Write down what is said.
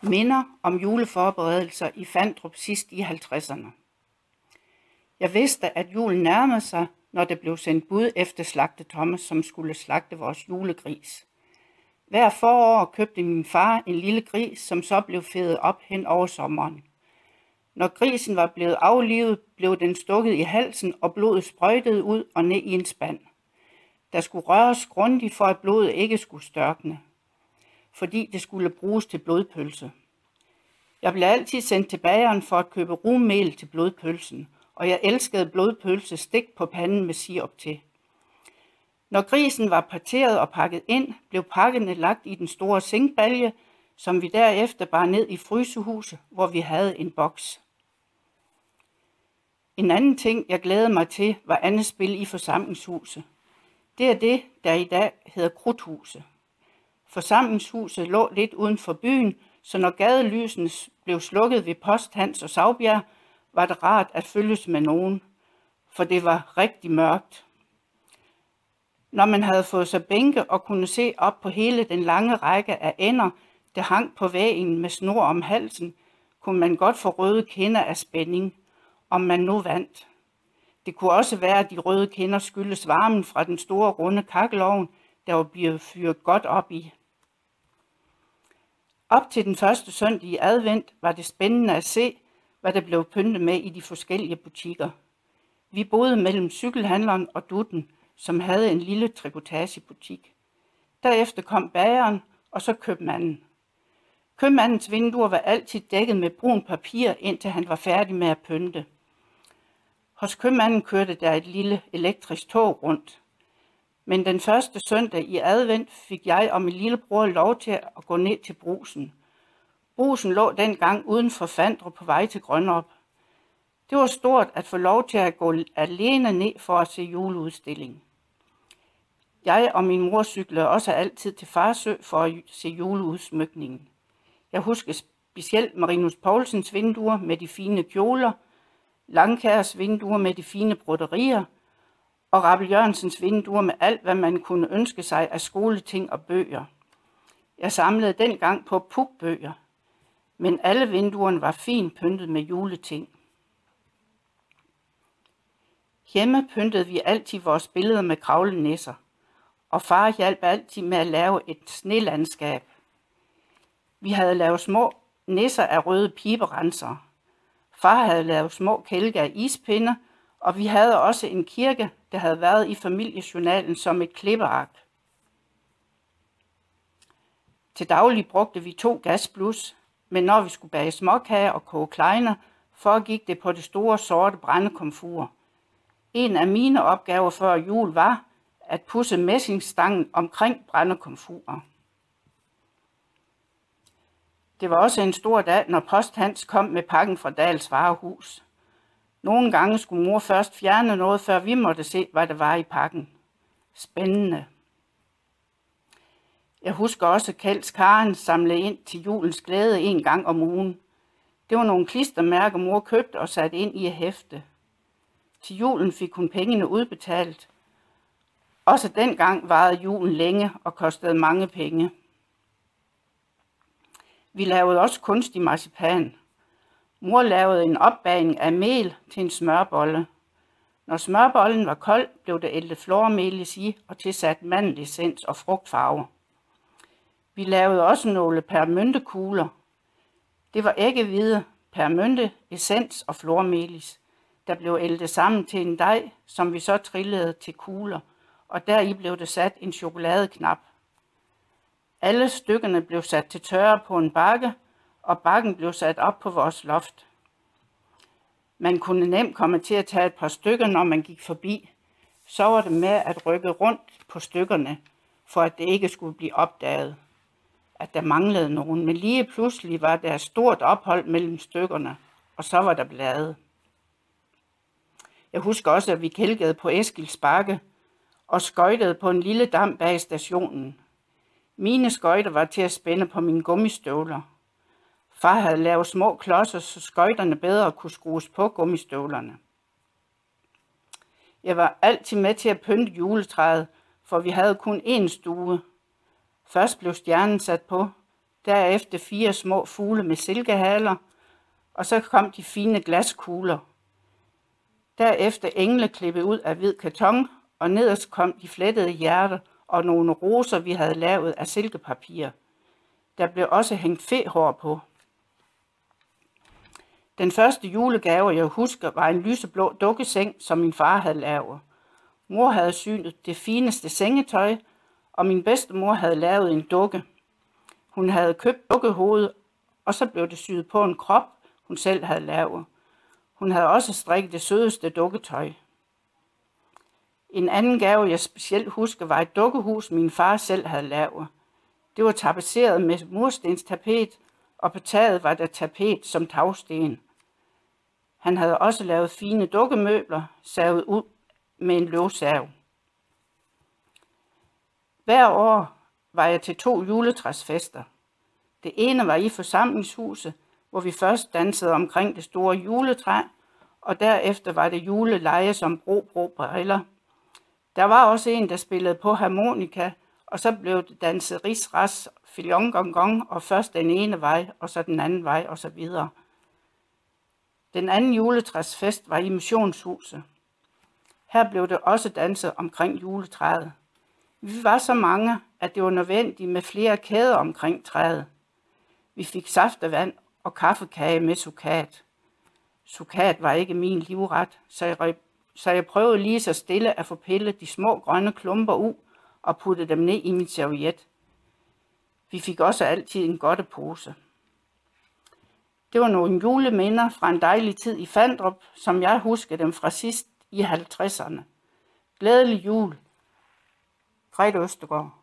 Minder om juleforberedelser i Fandrup sidst i 50'erne. Jeg vidste, at julen nærmede sig, når det blev sendt bud efter slagte Thomas, som skulle slagte vores julegris. Hver forår købte min far en lille gris, som så blev fedet op hen over sommeren. Når grisen var blevet aflivet, blev den stukket i halsen, og blodet sprøjtede ud og ned i en spand. Der skulle røres grundigt, for at blodet ikke skulle størkne, fordi det skulle bruges til blodpølse. Jeg blev altid sendt til bageren for at købe rugmel til blodpølsen, og jeg elskede blodpølse stik på panden med sirup til. Når grisen var parteret og pakket ind, blev pakkerne lagt i den store zinkbalje, som vi derefter bar ned i frysehuset, hvor vi havde en boks. En anden ting, jeg glædede mig til, var andet spil i forsamlingshuset. Det er det, der i dag hedder Krudthuset. Forsamlingshuset lå lidt uden for byen, så når gadelysene blev slukket ved Post Hans og Saubjerg, var det rart at følges med nogen, for det var rigtig mørkt. Når man havde fået sig bænke og kunne se op på hele den lange række af ender, der hang på væggen med snor om halsen, kunne man godt få røde kinder af spænding, om man nu vandt. Det kunne også være, at de røde kinder skyldes varmen fra den store runde kakkelovn, der var blevet fyret godt op i. Op til den første søndag i advent var det spændende at se, hvad der blev pyntet med i de forskellige butikker. Vi boede mellem cykelhandleren og Dutten, som havde en lille trikotagebutik. Derefter kom bageren, og så købmanden. Købmandens vinduer var altid dækket med brun papir, indtil han var færdig med at pynte. Hos købmanden kørte der et lille elektrisk tog rundt. Men den første søndag i advent fik jeg og min lillebror lov til at gå ned til Brugsen. Brugsen lå dengang uden for Fandrup på vej til Grønop. Det var stort at få lov til at gå alene ned for at se juleudstilling. Jeg og min mor cyklede også altid til Farsø for at se juleudsmykningen. Jeg husker specielt Marinus Poulsens vinduer med de fine kjoler, Langkærs vinduer med de fine broderier, og Rabbel Jørgensens vinduer med alt, hvad man kunne ønske sig af skoleting og bøger. Jeg samlede dengang på pukbøger, men alle vinduerne var fint pyntet med juleting. Hjemme pyntede vi altid vores billeder med kravlenisser, og far hjalp altid med at lave et snelandskab. Vi havde lavet små nisser af røde piberenser. Far havde lavet små kælke af ispinde, og vi havde også en kirke, der havde været i familiejournalen som et klippeark. Til daglig brugte vi 2 gasblus, men når vi skulle bage småkager og koge kleiner, foregik det på det store sorte brændekomfur. En af mine opgaver før jul var at pudse messingstangen omkring brændekomfuret. Det var også en stor dag, når Post Hans kom med pakken fra Dahls varehus. Nogle gange skulle mor først fjerne noget, før vi måtte se, hvad der var i pakken. Spændende. Jeg husker også, at Kjelds Karen samlede ind til julens glæde en gang om ugen. Det var nogle klistermærker, mor købte og satte ind i et hæfte. Til julen fik hun pengene udbetalt. Også dengang varede julen længe og kostede mange penge. Vi lavede også kunstig marcipan. Mor lavede en opbagning af mel til en smørbolle. Når smørbollen var kold, blev der æltet flormelis i og tilsat mandelessens og frugtfarve. Vi lavede også nogle permyntekugler. Det var æggehvide, permynte, essens og flormelis, der blev æltet sammen til en dej, som vi så trillede til kugler, og deri blev der sat en chokoladeknap. Alle stykkerne blev sat til tørre på en bakke, og bakken blev sat op på vores loft. Man kunne nemt komme til at tage et par stykker, når man gik forbi. Så var det med at rykke rundt på stykkerne, for at det ikke skulle blive opdaget, at der manglede nogen. Men lige pludselig var der et stort ophold mellem stykkerne, og så var der blade. Jeg husker også, at vi kælkede på Eskils Bakke og skøjtede på en lille dam bag stationen. Mine skøjter var til at spænde på mine gummistøvler. Far havde lavet små klodser, så skøjterne bedre kunne skrues på gummistøvlerne. Jeg var altid med til at pynte juletræet, for vi havde kun én stue. Først blev stjernen sat på, derefter 4 små fugle med silkehaler, og så kom de fine glaskugler. Derefter engle klippet ud af hvid karton, og nederst kom de flettede hjerter og nogle roser, vi havde lavet af silkepapir. Der blev også hængt fehår på. Den første julegave, jeg husker, var en lyseblå dukkeseng, som min far havde lavet. Mor havde syet det fineste sengetøj, og min bedstemor havde lavet en dukke. Hun havde købt dukkehovedet, og så blev det syet på en krop, hun selv havde lavet. Hun havde også strikket det sødeste dukketøj. En anden gave, jeg specielt husker, var et dukkehus, min far selv havde lavet. Det var tapetseret med murstenstapet, og på taget var der tapet som tagsten. Han havde også lavet fine dukkemøbler, savet ud med en løvsav. Hver år var jeg til 2 juletræsfester. Det ene var i forsamlingshuset, hvor vi først dansede omkring det store juletræ, og derefter var det juleleje som bro briller. Der var også en, der spillede på harmonika, og så blev det danset ris, ras, filion, gong, gong, og først den ene vej, og så den anden vej, og så videre. Den anden juletræsfest var i missionshuset. Her blev det også danset omkring juletræet. Vi var så mange, at det var nødvendigt med flere kæder omkring træet. Vi fik saftevand og kaffekage med sukat. Sukat var ikke min livret, så jeg prøvede lige så stille at få pillet de små grønne klumper ud og putte dem ned i min serviet. Vi fik også altid en godtepose. Det var nogle juleminder fra en dejlig tid i Fandrup, som jeg husker dem fra sidst i 50'erne. Glædelig jul. Grete Østergaard.